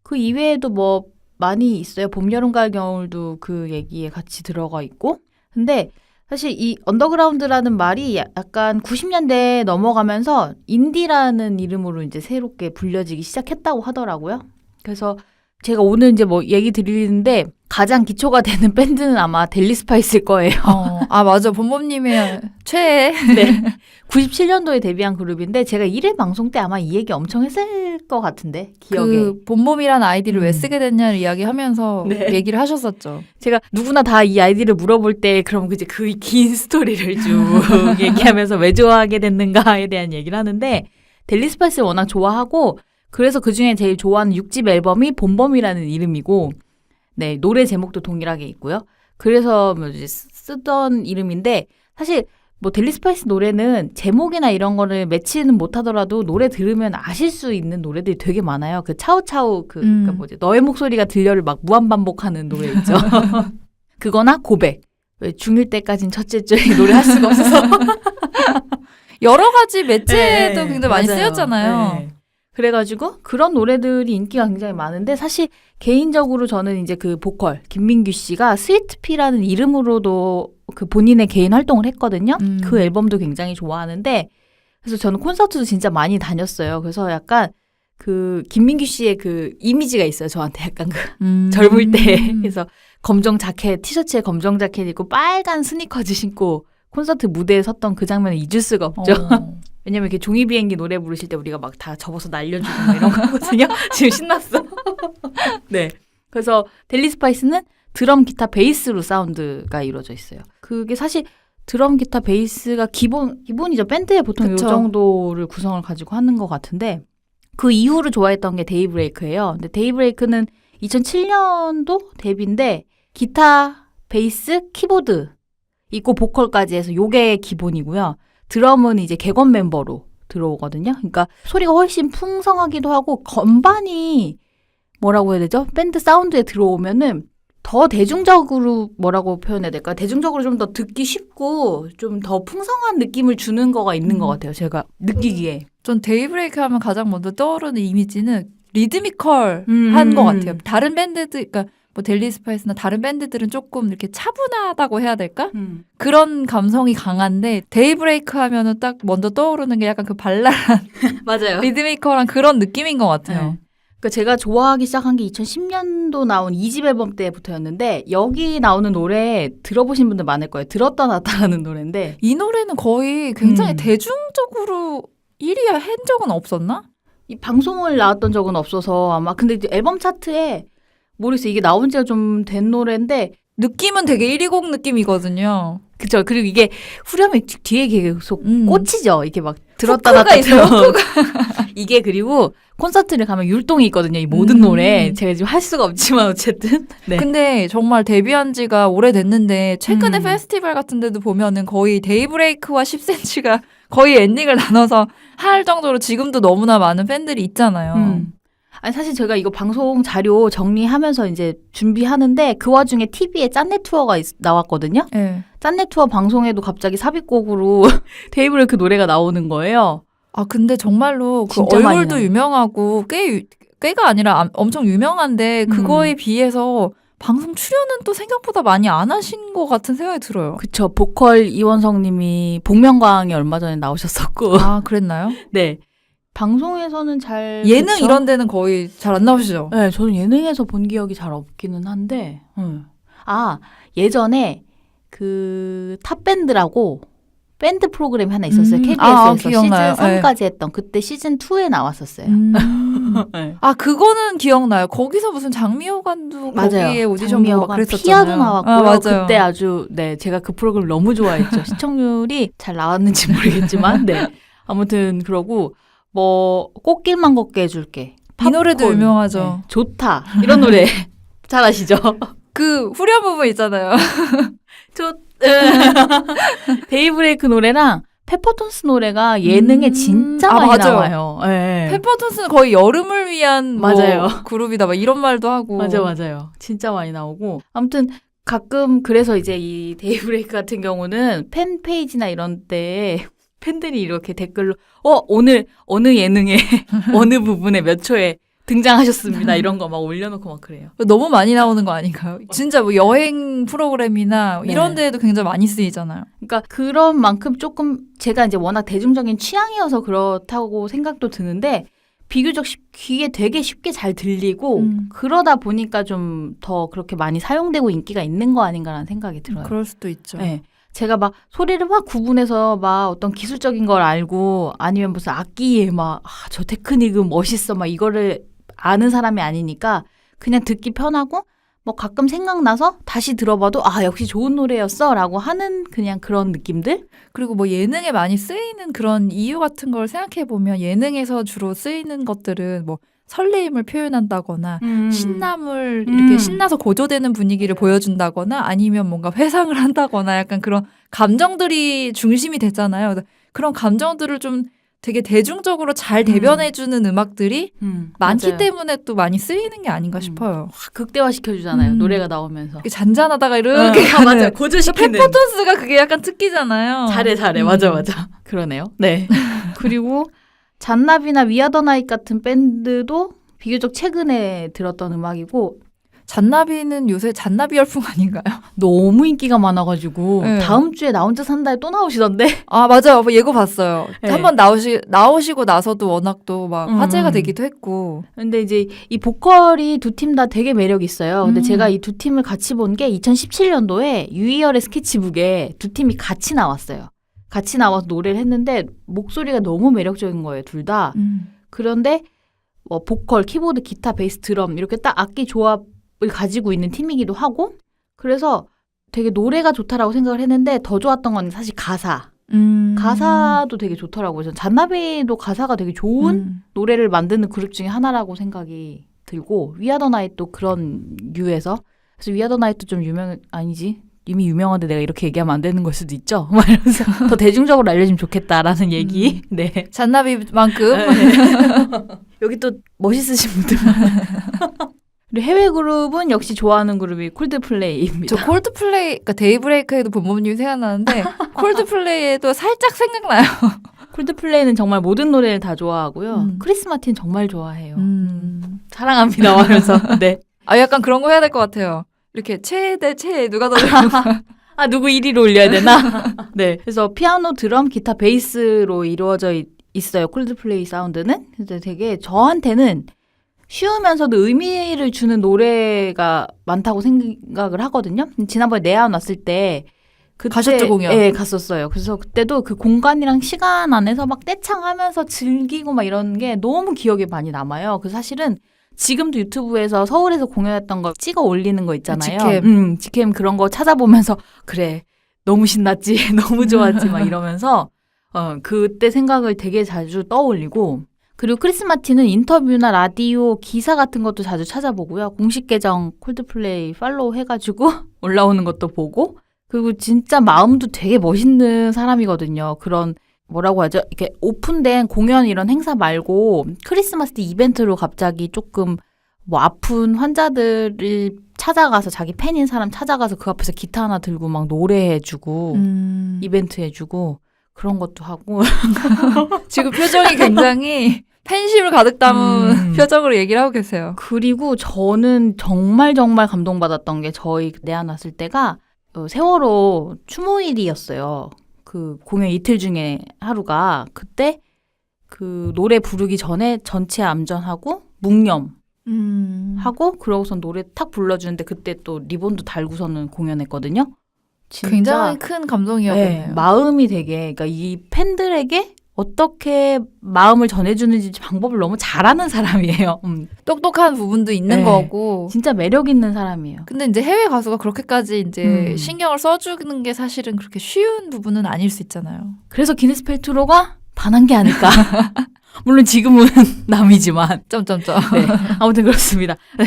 그 이외에도 뭐 많이 있어요. 봄, 여름, 가을, 겨울도 그 얘기에 같이 들어가 있고 근데 사실 이 언더그라운드라는 말이 약간 90년대에 넘어가면서 인디라는 이름으로 이제 새롭게 불려지기 시작했다고 하더라고요. 그래서 제가 오늘 이제 뭐 얘기 드리는데 가장 기초가 되는 밴드는 아마 델리 스파이스일 거예요. 맞아. 봄봄님의 최애. 네. 97년도에 데뷔한 그룹인데 제가 1회 방송 때 아마 이 얘기 엄청 했을 것 같은데 기억에. 그 봄봄이라는 아이디를 왜 쓰게 됐냐를 이야기하면서 네. 얘기를 하셨었죠. 제가 누구나 다 이 아이디를 물어볼 때 그럼 이제 그 긴 스토리를 쭉 얘기하면서 왜 좋아하게 됐는가에 대한 얘기를 하는데 델리 스파이스를 워낙 좋아하고 그래서 그중에 제일 좋아하는 6집 앨범이 봄봄이라는 이름이고 네, 노래 제목도 동일하게 있고요. 그래서 뭐 이제 쓰던 이름인데 사실 뭐 델리 스파이스 노래는 제목이나 이런 거를 매치는 못하더라도 노래 들으면 아실 수 있는 노래들이 되게 많아요. 그 차우차우 그러니까 뭐지 너의 목소리가 들려를 막 무한 반복하는 노래 있죠. 그거나 고백. 왜 중1 때까진 첫째 줄에 노래 할 수가 없어서 여러 가지 매체도 네, 굉장히 많이 맞아요. 쓰였잖아요. 네. 그래가지고 그런 노래들이 인기가 굉장히 많은데 사실 개인적으로 저는 이제 그 보컬 김민규 씨가 스위트피라는 이름으로도 그 본인의 개인 활동을 했거든요. 그 앨범도 굉장히 좋아하는데 그래서 저는 콘서트도 진짜 많이 다녔어요. 그래서 약간 그 김민규 씨의 그 이미지가 있어요. 저한테 약간 그 젊을 때 그래서 검정 자켓 티셔츠에 검정 자켓 입고 빨간 스니커즈 신고 콘서트 무대에 섰던 그 장면을 잊을 수가 없죠. 왜냐면 이렇게 종이 비행기 노래 부르실 때 우리가 막 다 접어서 날려주고 막 이런 거거든요. 지금 신났어. 네. 그래서 델리 스파이스는 드럼, 기타, 베이스로 사운드가 이루어져 있어요. 그게 사실 드럼, 기타, 베이스가 기본이죠. 밴드에 보통 그쵸. 이 정도를 구성을 가지고 하는 것 같은데 그 이후로 좋아했던 게 데이브레이크예요. 근데 데이브레이크는 2007년도 데뷔인데 기타, 베이스, 키보드 있고 보컬까지 해서 요게 기본이고요. 드럼은 이제 객원 멤버로 들어오거든요. 그러니까 소리가 훨씬 풍성하기도 하고 건반이 뭐라고 해야 되죠? 밴드 사운드에 들어오면은 더 대중적으로 뭐라고 표현해야 될까? 대중적으로 좀 더 듣기 쉽고 좀 더 풍성한 느낌을 주는 거가 있는 것 같아요. 제가 느끼기에. 전 데이브레이크 하면 가장 먼저 떠오르는 이미지는 리드미컬한 것 같아요. 다른 밴드들, 그러니까 뭐 델리 스파이스나 다른 밴드들은 조금 이렇게 차분하다고 해야 될까? 그런 감성이 강한데 데이브레이크 하면은 딱 먼저 떠오르는 게 약간 그 발랄한 맞아요. 리드미컬한 그런 느낌인 것 같아요. 네. 그러니까 제가 좋아하기 시작한 게 2010년도 나온 2집 앨범 때부터였는데 여기 나오는 노래 들어보신 분들 많을 거예요. 들었다 놨다라는 노래인데 이 노래는 거의 굉장히 대중적으로 1위 한 적은 없었나? 이 방송을 나왔던 적은 없어서 아마 근데 이제 앨범 차트에 모르겠어요. 이게 나온 지가 좀 된 노래인데 느낌은 되게 1위 곡 느낌이거든요. 그쵸. 그리고 이게 후렴이 뒤에 계속 꽂히죠. 이게 막 들었다 후크가 놨다 있어요, 이게 그리고 콘서트를 가면 율동이 있거든요. 이 모든 노래. 제가 지금 할 수가 없지만 어쨌든. 네. 근데 정말 데뷔한 지가 오래됐는데 최근에 페스티벌 같은 데도 보면은 거의 데이브레이크와 10cm가 거의 엔딩을 나눠서 할 정도로 지금도 너무나 많은 팬들이 있잖아요. 아니 사실 제가 이거 방송 자료 정리하면서 이제 준비하는데 그 와중에 TV에 짠내 투어가 나왔거든요. 네. 짠내 투어 방송에도 갑자기 삽입곡으로 데이브레이크 노래가 나오는 거예요. 아 근데 정말로 그 진짜 많이 얼굴도 나와요. 유명하고 꽤가 아니라 엄청 유명한데 그거에 비해서 방송 출연은 또 생각보다 많이 안 하신 것 같은 생각이 들어요. 그쵸. 보컬 이원성 님이 복면가왕에 얼마 전에 나오셨었고. 아 그랬나요? 네. 방송에서는 잘 예능 그쵸? 이런 데는 거의 잘 안 나오시죠? 네, 저는 예능에서 본 기억이 잘 없기는 한데. 아, 예전에 그 탑밴드라고 밴드 프로그램이 하나 있었어요. KBS에서 시즌 기억나요. 3까지 했던 그때 시즌 2에 나왔었어요. 네. 아 그거는 기억나요. 거기서 무슨 장미호 관도 거기에 오디션 보고 막 그랬었잖아요. 피아도 나왔고요. 맞아요. 그때 아주 네 제가 그 프로그램 너무 좋아했죠. 시청률이 잘 나왔는지 모르겠지만 네 아무튼 그러고 뭐 꽃길만 걷게 해줄게. 이 노래도 팝콘. 유명하죠. 네, 좋다 이런 노래 잘 아시죠? 그 후렴 부분 있잖아요. 데이브레이크 노래랑 페퍼톤스 노래가 예능에 진짜 많이 맞아요. 나와요. 네. 페퍼톤스는 거의 여름을 위한 맞아요. 뭐 그룹이다 막 이런 말도 하고. 맞아요. 진짜 많이 나오고 아무튼 가끔 그래서 이제 이 데이브레이크 같은 경우는 팬 페이지나 이런 때 팬들이 이렇게 댓글로 오늘 어느 예능에 어느 부분에 몇 초에 등장하셨습니다. 이런 거 막 올려놓고 막 그래요. 너무 많이 나오는 거 아닌가요? 진짜 뭐 여행 프로그램이나 네. 이런 데에도 굉장히 많이 쓰이잖아요. 그러니까 그런 만큼 조금 제가 이제 워낙 대중적인 취향이어서 그렇다고 생각도 드는데 비교적 귀에 되게 쉽게 잘 들리고 그러다 보니까 좀 더 그렇게 많이 사용되고 인기가 있는 거 아닌가라는 생각이 들어요. 그럴 수도 있죠. 네. 제가 막 소리를 막 구분해서 막 어떤 기술적인 걸 알고 아니면 무슨 악기에 막 저 테크닉은 멋있어 막 이거를 아는 사람이 아니니까 그냥 듣기 편하고 뭐 가끔 생각나서 다시 들어봐도 아 역시 좋은 노래였어라고 하는 그냥 그런 느낌들. 그리고 뭐 예능에 많이 쓰이는 그런 이유 같은 걸 생각해 보면 예능에서 주로 쓰이는 것들은 뭐 설레임을 표현한다거나 신남을 이렇게 신나서 고조되는 분위기를 보여준다거나 아니면 뭔가 회상을 한다거나 약간 그런 감정들이 중심이 되잖아요. 그런 감정들을 좀 되게 대중적으로 잘 대변해주는 음악들이 많기 맞아요. 때문에 또 많이 쓰이는 게 아닌가 싶어요. 확 극대화 시켜주잖아요. 노래가 나오면서. 이렇게 잔잔하다가 이렇게 맞아. 가는 고조시키는. 페퍼톤스가 그게 약간 특기잖아요. 잘해. 맞아. 그러네요. 네. 그리고 잔나비나 위아더나잇 같은 밴드도 비교적 최근에 들었던 음악이고 잔나비는 요새 잔나비 열풍 아닌가요? 너무 인기가 많아가지고 네. 다음 주에 나 혼자 산다에 또 나오시던데. 아 맞아요. 예고 봤어요. 네. 한번 나오시고 나서도 워낙 또 막 화제가 되기도 했고. 근데 이제 이 보컬이 두 팀 다 되게 매력 있어요. 근데 제가 이 두 팀을 같이 본 게 2017년도에 유이열의 스케치북에 두 팀이 같이 나왔어요. 같이 나와서 노래를 했는데 목소리가 너무 매력적인 거예요, 둘 다. 그런데 뭐 보컬, 키보드, 기타, 베이스, 드럼 이렇게 딱 악기 조합을 가지고 있는 팀이기도 하고 그래서 되게 노래가 좋다라고 생각을 했는데 더 좋았던 건 사실 가사. 가사도 되게 좋더라고요. 전 잔나비도 가사가 되게 좋은 노래를 만드는 그룹 중에 하나라고 생각이 들고 위아더나잇도 그런 류에서 그래서 위아더나잇도 좀 아니지 이미 유명한데 내가 이렇게 얘기하면 안 되는 걸 수도 있죠. 막 이러면서 더 대중적으로 알려지면 좋겠다라는 얘기. 네. 잔나비만큼. 여기 또 멋있으신 분들. 그리고 해외 그룹은 역시 좋아하는 그룹이 콜드플레이입니다. 저 콜드플레이, 그러니까 데이브레이크에도 본모님이 생각나는데 콜드플레이에도 살짝 생각나요. 콜드플레이는 정말 모든 노래를 다 좋아하고요. 크리스 마틴 정말 좋아해요. 사랑합니다 하면서. 네. 아 약간 그런 거 해야 될 것 같아요. 이렇게 최애 대 최애 누가 더 좋아? 아 누구 1위로 올려야 되나? 네. 그래서 피아노, 드럼, 기타, 베이스로 이루어져 있어요. 콜드플레이 사운드는. 그래서 되게 저한테는 쉬우면서도 의미를 주는 노래가 많다고 생각을 하거든요. 지난번에 내한 왔을 때 그때 가셨죠, 공연? 네, 갔었어요. 그래서 그때도 그 공간이랑 시간 안에서 막 떼창하면서 즐기고 막 이런 게 너무 기억에 많이 남아요. 그래서 사실은 지금도 유튜브에서 서울에서 공연했던 거 찍어 올리는 거 있잖아요. 직캠 그런 거 찾아보면서 그래 너무 신났지, 너무 좋았지 막 이러면서 그때 생각을 되게 자주 떠올리고 그리고 크리스 마틴은 인터뷰나 라디오 기사 같은 것도 자주 찾아보고요. 공식 계정 콜드플레이 팔로우 해가지고 올라오는 것도 보고 그리고 진짜 마음도 되게 멋있는 사람이거든요. 그런 뭐라고 하죠? 이렇게 오픈된 공연 이런 행사 말고 크리스마스 때 이벤트로 갑자기 조금 뭐 아픈 환자들을 찾아가서 자기 팬인 사람 찾아가서 그 앞에서 기타 하나 들고 막 노래해주고 이벤트 해주고 그런 것도 하고 지금 표정이 굉장히 팬심을 가득 담은 표정으로 얘기를 하고 계세요. 그리고 저는 정말 감동받았던 게 저희 내한 왔을 때가 세월호 추모일이었어요. 그 공연 이틀 중에 하루가 그때 그 노래 부르기 전에 전체 암전하고 묵념 하고 그러고선 노래 탁 불러주는데 그때 또 리본도 달고서는 공연했거든요. 진짜 굉장히 큰 감동이었겠네요. 네, 마음이 되게 그러니까 이 팬들에게 어떻게 마음을 전해주는지 방법을 너무 잘하는 사람이에요. 똑똑한 부분도 있는 네. 거고. 진짜 매력 있는 사람이에요. 근데 이제 해외 가수가 그렇게까지 이제 신경을 써주는 게 사실은 그렇게 쉬운 부분은 아닐 수 있잖아요. 그래서 기네스 펠트로가 반한 게 아닐까. 물론 지금은 남이지만. 점점점. 네, 아무튼 그렇습니다. 네,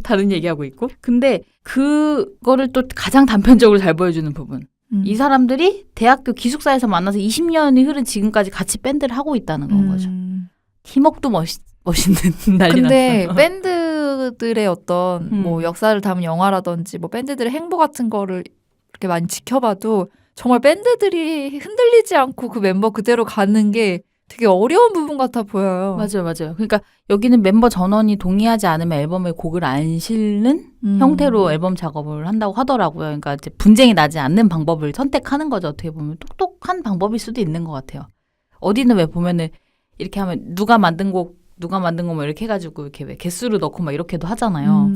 다른 얘기하고 있고. 근데 그거를 또 가장 단편적으로 잘 보여주는 부분. 이 사람들이 대학교 기숙사에서 만나서 20년이 흐른 지금까지 같이 밴드를 하고 있다는 건 거죠. 팀워크도 멋있는 난리 근데 났어. 밴드들의 어떤 뭐 역사를 담은 영화라든지 뭐 밴드들의 행보 같은 거를 이렇게 많이 지켜봐도 정말 밴드들이 흔들리지 않고 그 멤버 그대로 가는 게 되게 어려운 부분 같아 보여요. 맞아요. 그러니까 여기는 member 전원이 동의하지 않으면 앨범에 곡을 안 실는 형태로 앨범 작업을 한다고 하더라고요. 그러니까 이제 분쟁이 나지 않는 방법을 선택하는 거죠. 어떻게 보면 똑똑한 방법일 수도 있는 것 같아요. 어디는 왜 보면은 이렇게 하면 누가 만든 곡 뭐 이렇게 해가지고 이렇게 왜 개수로 넣고 막 이렇게도 하잖아요.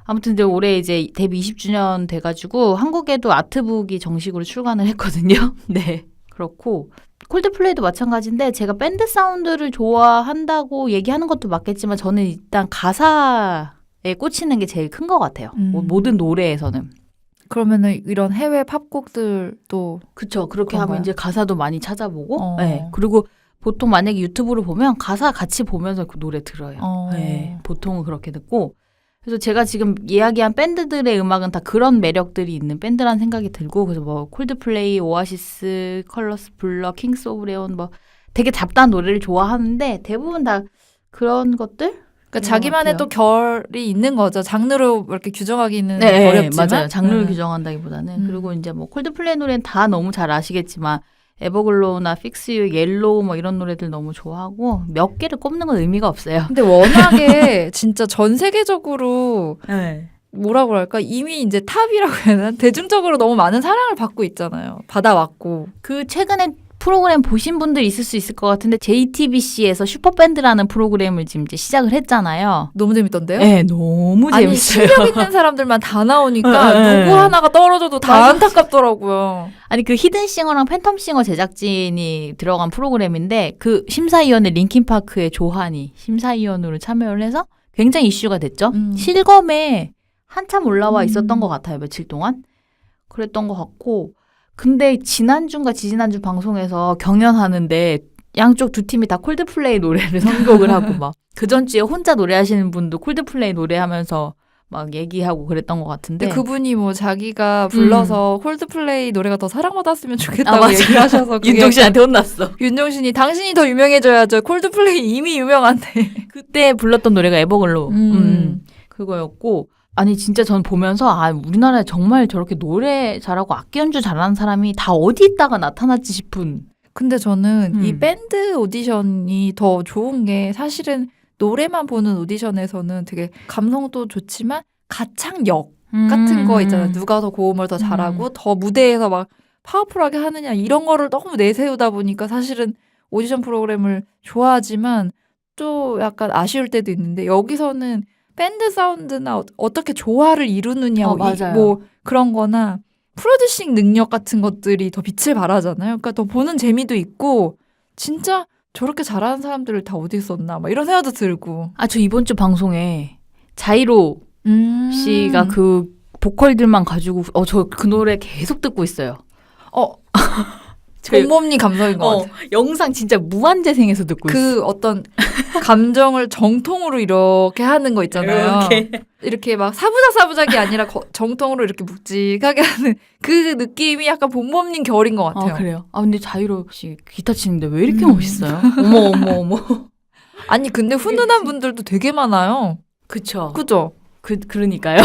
아무튼 이제 올해 이제 데뷔 20주년 돼가지고 한국에도 아트북이 정식으로 출간을 했거든요. 네, 그렇고 콜드플레이도 마찬가지인데 제가 밴드 사운드를 좋아한다고 얘기하는 것도 맞겠지만 저는 일단 가사가 꽂히는 게 제일 큰 것 같아요. 뭐 음. 모든 노래에서는. 그러면은 이런 해외 팝곡들도 그쵸. 그렇게 그런가요? 하면 이제 가사도 많이 찾아보고, 어. 네. 그리고 보통 만약에 유튜브를 보면 가사 같이 보면서 그 노래 들어요. 어. 네. 보통은 그렇게 듣고. 그래서 제가 지금 이야기한 밴드들의 음악은 다 그런 매력들이 있는 밴드라는 생각이 들고, 그래서 뭐 콜드플레이, 오아시스, 컬러스 블러, 킹스 오브 레온 뭐 되게 잡다한 노래를 좋아하는데 대부분 다 그런 것들? 그러니까 자기만의 같아요. 또 결이 있는 거죠. 장르로 이렇게 규정하기는 네, 어렵지만. 맞아요. 장르를 규정한다기보다는. 음. 그리고 이제 뭐 콜드플레이 노래는 다 너무 잘 아시겠지만 에버글로우나 픽스 유, 옐로우 뭐 이런 노래들 너무 좋아하고 몇 개를 꼽는 건 의미가 없어요. 근데 워낙에 진짜 전 세계적으로 네. 뭐라고 할까? 이미 이제 탑이라고 해야 되나? 대중적으로 너무 많은 사랑을 받고 있잖아요. 받아왔고. 그 최근에 프로그램 보신 분들 있을 수 있을 것 같은데 JTBC에서 슈퍼밴드라는 프로그램을 지금 이제 시작을 했잖아요. 너무 재밌던데요? 네, 너무 아니 재밌어요. 실력 있는 사람들만 다 나오니까 네. 누구 하나가 떨어져도 다 맞아. 안타깝더라고요. 아니 그 히든싱어랑 팬텀싱어 제작진이 들어간 프로그램인데 그 심사위원회 링킨파크의 조한이 심사위원으로 참여를 해서 굉장히 이슈가 됐죠. 실검에 한참 올라와 있었던 것 같아요. 며칠 동안. 그랬던 것 같고 근데 지난주인가 지지난주 방송에서 경연하는데 양쪽 두 팀이 다 콜드플레이 노래를 선곡을 하고 막 그 전주에 혼자 노래하시는 분도 콜드플레이 노래하면서 막 얘기하고 그랬던 것 같은데 근데 그분이 뭐 자기가 불러서 콜드플레이 노래가 더 사랑받았으면 좋겠다고 맞아요. 얘기를 하셔서 그게 윤종신한테 혼났어. 윤종신이 당신이 더 유명해져야죠. 콜드플레이 이미 유명한데. 그때 불렀던 노래가 에버글로우 음. 그거였고 아니 진짜 전 보면서 아 우리나라에 정말 저렇게 노래 잘하고 악기 연주 잘하는 사람이 다 어디 있다가 나타났지 싶은 근데 저는 이 밴드 오디션이 더 좋은 게 사실은 노래만 보는 오디션에서는 되게 감성도 좋지만 가창력 같은 거 있잖아요. 누가 더 고음을 더 잘하고 더 무대에서 막 파워풀하게 하느냐 이런 거를 너무 내세우다 보니까 사실은 오디션 프로그램을 좋아하지만 또 약간 아쉬울 때도 있는데 여기서는 밴드 사운드나 어떻게 조화를 이루느냐 맞아요. 뭐 그런 거나 프로듀싱 능력 같은 것들이 더 빛을 발하잖아요. 그러니까 더 보는 재미도 있고 진짜 저렇게 잘하는 사람들을 다 어디 있었나 막 이런 생각도 들고. 아 저 이번 주 방송에 자이로 씨가 그 보컬들만 가지고 저 그 노래 계속 듣고 있어요. 곰몸니 감성인 것 같아요. 영상 진짜 무한재생해서 듣고 있어. 그 어떤 감정을 정통으로 이렇게 하는 거 있잖아요. 이렇게 막 사부작이 아니라 정통으로 이렇게 묵직하게 하는 그 느낌이 약간 봄봄님 결인 것 같아요. 아 그래요? 아 근데 자이로 씨 기타 치는데 왜 이렇게 멋있어요? 어머. 아니 근데 훈훈한 분들도 되게 많아요. 그쵸. 그죠? 그러니까요.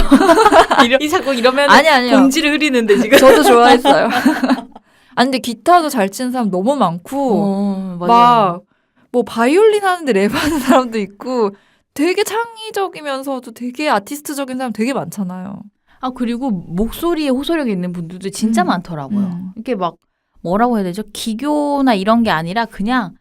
이 자꾸 이러면 아니요. 공지를 흐리는데 지금. 저도 좋아했어요. 아니 근데 기타도 잘 치는 사람 너무 많고 맞아요. 막 뭐 바이올린 하는데 랩하는 사람도 있고 되게 창의적이면서도 되게 아티스트적인 사람 되게 많잖아요. 아 그리고 목소리에 호소력이 있는 분들도 진짜 많더라고요. 이렇게 막 뭐라고 해야 되죠? 기교나 이런 게 아니라 그냥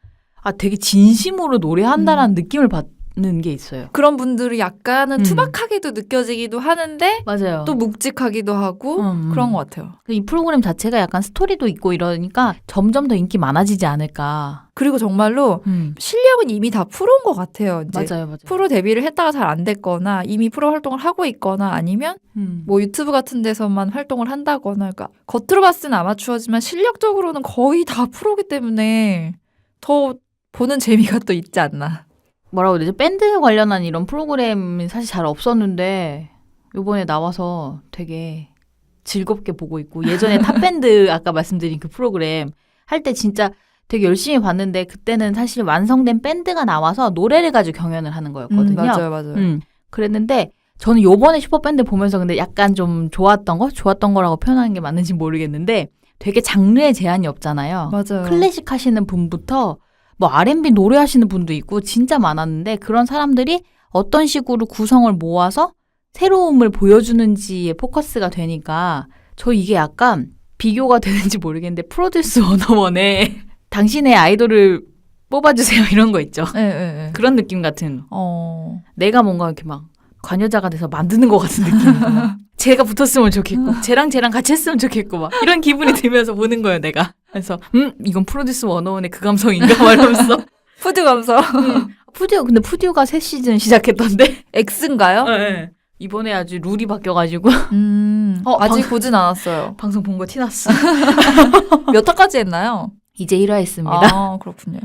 되게 진심으로 노래한다라는 느낌을 받는 게 있어요. 그런 분들이 약간은 투박하게도 느껴지기도 하는데 맞아요. 또 묵직하기도 하고 그런 것 같아요. 이 프로그램 자체가 약간 스토리도 있고 이러니까 점점 더 인기 많아지지 않을까. 그리고 정말로 실력은 이미 다 프로인 것 같아요. 이제 맞아요. 프로 데뷔를 했다가 잘 안 됐거나 이미 프로 활동을 하고 있거나 아니면 뭐 유튜브 같은 데서만 활동을 한다거나 그러니까 겉으로 봤을 땐 아마추어지만 실력적으로는 거의 다 프로기 때문에 더 보는 재미가 또 있지 않나. 뭐라고 해야 되죠? 밴드 관련한 이런 프로그램이 사실 잘 없었는데 요번에 나와서 되게 즐겁게 보고 있고 예전에 탑밴드 아까 말씀드린 그 프로그램 할 때 진짜 되게 열심히 봤는데 그때는 사실 완성된 밴드가 나와서 노래를 가지고 경연을 하는 거였거든요. 맞아요. 그랬는데 저는 요번에 슈퍼밴드 보면서 근데 약간 좀 좋았던 거라고 표현하는 게 맞는지 모르겠는데 되게 장르에 제한이 없잖아요. 맞아요. 클래식 하시는 분부터 뭐 R&B 노래하시는 분도 있고 진짜 많았는데 그런 사람들이 어떤 식으로 구성을 모아서 새로움을 보여주는지에 포커스가 되니까 저 이게 약간 비교가 되는지 모르겠는데 프로듀스 101에 당신의 아이돌을 뽑아주세요 이런 거 있죠. 네. 그런 느낌 같은. 내가 뭔가 이렇게 막 관여자가 돼서 만드는 것 같은 느낌이고 쟤가 붙었으면 좋겠고 쟤랑 같이 했으면 좋겠고 막 이런 기분이 들면서 보는 거예요 내가. 그래서 이건 프로듀스 101의 그 감성인가 막 이러면서 푸드 감성. 근데 푸듀가 새 시즌 시작했던데. X인가요? 네. 이번에 아주 룰이 바뀌어가지고 아직 보진 않았어요. 방송 본 거 티났어. 몇 화까지 했나요? 이제 1화 했습니다. 아, 그렇군요.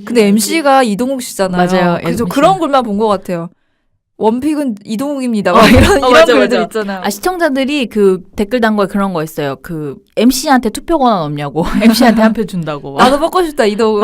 근데 MC가 이동욱 씨잖아요. 맞아요. 그래서 MC. 그런 글만 본 것 같아요. 원픽은 이동욱입니다. 막 이런 맞아, 글들 맞아. 있잖아요. 시청자들이 그 댓글 단 거에 그런 거 있어요. 그 MC한테 투표 권한 없냐고. MC한테 한 표 준다고. 막. 나도 뽑고 싶다, 이동욱.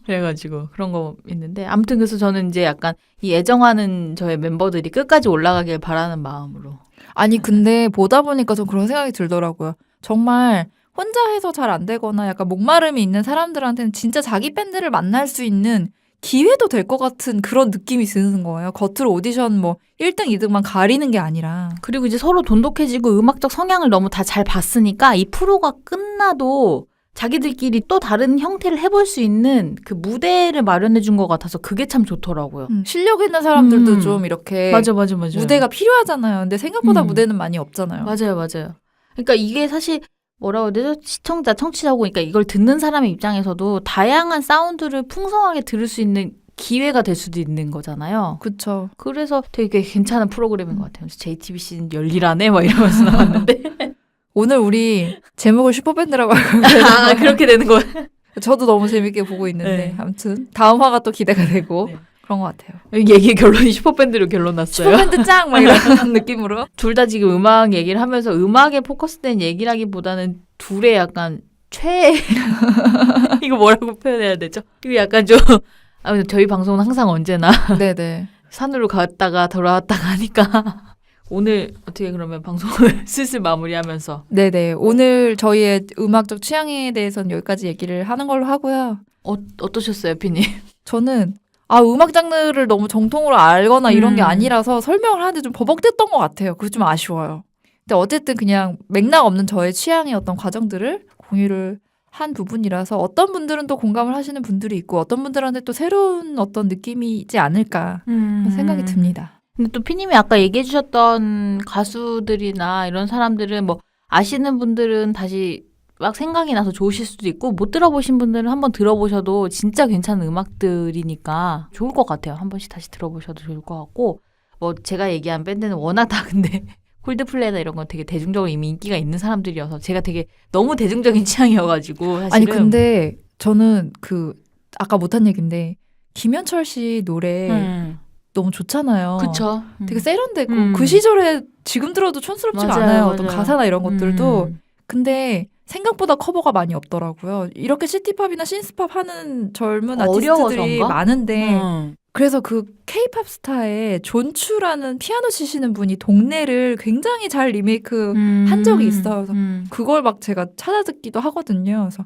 그래가지고 그런 거 있는데 아무튼 그래서 저는 이제 약간 이 애정하는 저의 멤버들이 끝까지 올라가길 바라는 마음으로. 아니, 근데 보다 보니까 좀 그런 생각이 들더라고요. 정말 혼자 해서 잘 안 되거나 약간 목마름이 있는 사람들한테는 진짜 자기 밴드를 만날 수 있는 기회도 될 것 같은 그런 느낌이 드는 거예요. 겉으로 오디션 뭐 1등, 2등만 가리는 게 아니라. 그리고 이제 서로 돈독해지고 음악적 성향을 너무 다 잘 봤으니까 이 프로가 끝나도 자기들끼리 또 다른 형태를 해볼 수 있는 그 무대를 마련해 준 것 같아서 그게 참 좋더라고요. 실력 있는 사람들도 좀 이렇게 맞아. 무대가 필요하잖아요. 근데 생각보다 음. 무대는 많이 없잖아요. 맞아요. 그러니까 이게 사실 뭐라고 해야 되죠? 시청자, 청취자고 그러니까 이걸 듣는 사람의 입장에서도 다양한 사운드를 풍성하게 들을 수 있는 기회가 될 수도 있는 거잖아요. 그쵸. 그래서 되게 괜찮은 프로그램인 것 같아요. JTBC는 열일하네 막 이러면서 나왔는데 오늘 우리 제목을 슈퍼밴드라고 하고 그렇게 되는 거예요. 저도 너무 재밌게 보고 있는데 네. 아무튼 다음 화가 또 기대가 되고 네. 그런 것 같아요. 얘기의 결론이 슈퍼밴드로 결론 났어요. 슈퍼밴드 짱! 막 이런 느낌으로. 둘 다 지금 음악 얘기를 하면서 음악에 포커스된 얘기라기보다는 둘의 약간 이거 뭐라고 표현해야 되죠? 이거 약간 좀 아무튼 저희 방송은 항상 언제나 네네. 산으로 갔다가 돌아왔다가 하니까 오늘 어떻게 그러면 방송을 슬슬 마무리하면서 네네. 오늘 저희의 음악적 취향에 대해서는 여기까지 얘기를 하는 걸로 하고요. 어떠셨어요, 피님? 저는 음악 장르를 너무 정통으로 알거나 이런 게 아니라서 설명을 하는데 좀 버벅댔던 것 같아요. 그게 좀 아쉬워요. 근데 어쨌든 그냥 맥락 없는 저의 취향의 어떤 과정들을 공유를 한 부분이라서 어떤 분들은 또 공감을 하시는 분들이 있고 어떤 분들한테 또 새로운 어떤 느낌이지 않을까 생각이 듭니다. 근데 또 피님이 아까 얘기해 주셨던 가수들이나 이런 사람들은 뭐 아시는 분들은 다시 막 생각이 나서 좋으실 수도 있고 못 들어보신 분들은 한번 들어보셔도 진짜 괜찮은 음악들이니까 좋을 것 같아요. 한 번씩 다시 들어보셔도 좋을 것 같고 뭐 제가 얘기한 밴드는 워낙 다 근데 콜드플레이나 이런 건 되게 대중적으로 이미 인기가 있는 사람들이어서 제가 되게 너무 대중적인 취향이어가지고 사실은 아니 근데 저는 아까 못한 얘기인데 김현철 씨 노래 너무 좋잖아요. 그쵸. 되게 세련되고 그 시절에 지금 들어도 촌스럽지가 맞아요, 않아요. 맞아요. 어떤 가사나 이런 것들도. 근데 생각보다 커버가 많이 없더라고요. 이렇게 시티팝이나 신스팝 하는 젊은 아티스트들이 어려워서인가? 많은데 그래서 그 케이팝 스타의 존추라는 피아노 치시는 분이 동네를 굉장히 잘 리메이크 한 적이 있어요. 그래서 그걸 막 제가 찾아 듣기도 하거든요. 그래서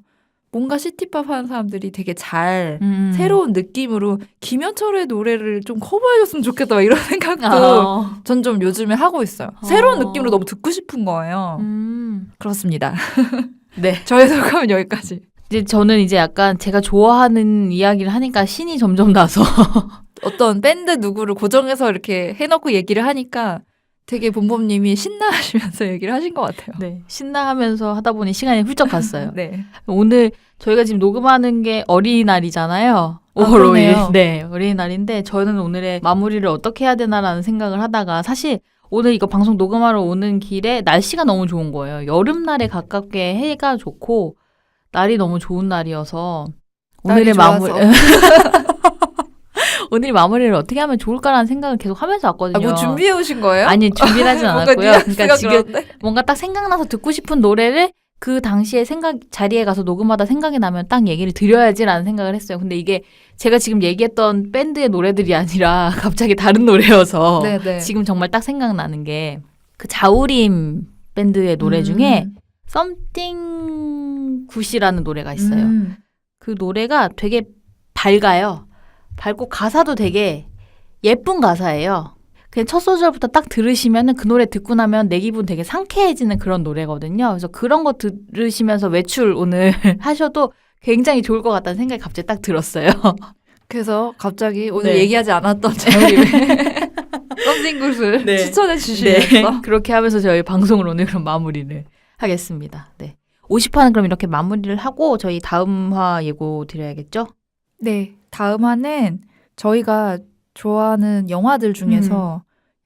뭔가 시티팝 하는 사람들이 되게 잘 새로운 느낌으로 김현철의 노래를 좀 커버해줬으면 좋겠다 막 이런 생각도 전 좀 요즘에 하고 있어요. 새로운 느낌으로 너무 듣고 싶은 거예요. 그렇습니다. 네. 저의 소감은 여기까지. 이제 저는 이제 약간 제가 좋아하는 이야기를 하니까 신이 점점 나서 어떤 밴드 누구를 고정해서 이렇게 해놓고 얘기를 하니까 되게 봄봄님이 신나하시면서 얘기를 하신 것 같아요. 네, 신나하면서 하다 보니 시간이 훌쩍 갔어요. 네. 오늘 저희가 지금 녹음하는 게 어린이날이잖아요. 5월 5일. 그러네요. 네, 어린이날인데 저는 오늘의 마무리를 어떻게 해야 되나라는 생각을 하다가 사실 오늘 이거 방송 녹음하러 오는 길에 날씨가 너무 좋은 거예요. 여름날에 가깝게 해가 좋고 날이 너무 좋은 날이어서 오늘의 마무리 오늘 마무리를 어떻게 하면 좋을까라는 생각을 계속 하면서 왔거든요. 뭐 준비해 오신 거예요? 아니 준비를 하진 않았고요. 그러니까 지금 그런데? 뭔가 딱 생각나서 듣고 싶은 노래를 그 당시에 자리에 가서 녹음하다 생각이 나면 딱 얘기를 드려야지라는 생각을 했어요. 근데 이게 제가 지금 얘기했던 밴드의 노래들이 아니라 갑자기 다른 노래여서 네네. 지금 정말 딱 생각나는 게 그 자우림 밴드의 노래 중에 Something Good이라는 노래가 있어요. 그 노래가 되게 밝아요. 밝고 가사도 되게 예쁜 가사예요. 그냥 첫 소절부터 딱 들으시면은 그 노래 듣고 나면 내 기분 되게 상쾌해지는 그런 노래거든요. 그래서 그런 거 들으시면서 외출 오늘 하셔도 굉장히 좋을 것 같다는 생각이 갑자기 딱 들었어요. 그래서 갑자기 오늘 네. 얘기하지 않았던 자우림의 썸띵굿을 네. 추천해 주시면서 그렇게 하면서 저희 방송을 오늘 그럼 마무리를 하겠습니다. 네. 50화는 그럼 이렇게 마무리를 하고 저희 다음 화 예고 드려야겠죠? 네. 다음 화는 저희가 좋아하는 영화들 중에서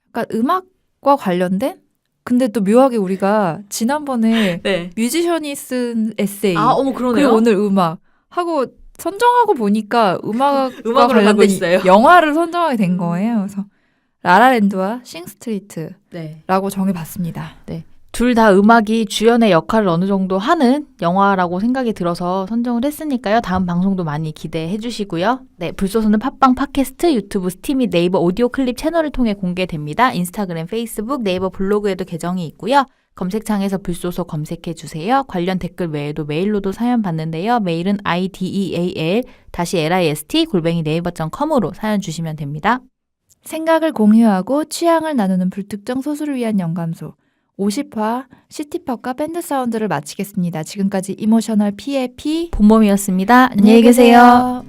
약간 음악과 관련된 근데 또 묘하게 우리가 지난번에 네. 뮤지션이 쓴 에세이 어머 그러네요. 그리고 오늘 음악 하고 선정하고 보니까 음악과 음악으로 가고 관련된 있어요. 영화를 선정하게 된 거예요. 그래서 라라랜드와 싱스트리트라고 네. 정해봤습니다. 둘 다 음악이 주연의 역할을 어느 정도 하는 영화라고 생각이 들어서 선정을 했으니까요. 다음 방송도 많이 기대해 주시고요. 네, 불소소는 팟빵 팟캐스트, 유튜브, 스팀 및 네이버 오디오 클립 채널을 통해 공개됩니다. 인스타그램, 페이스북, 네이버 블로그에도 계정이 있고요. 검색창에서 불소소 검색해 주세요. 관련 댓글 외에도 메일로도 사연 받는데요. 메일은 ideal-list@네이버.com으로 사연 주시면 됩니다. 생각을 공유하고 취향을 나누는 불특정 소수를 위한 영감소 50화 시티팝과 밴드 사운드를 마치겠습니다. 지금까지 이모셔널 P의 P 본mom이었습니다. 안녕히 계세요.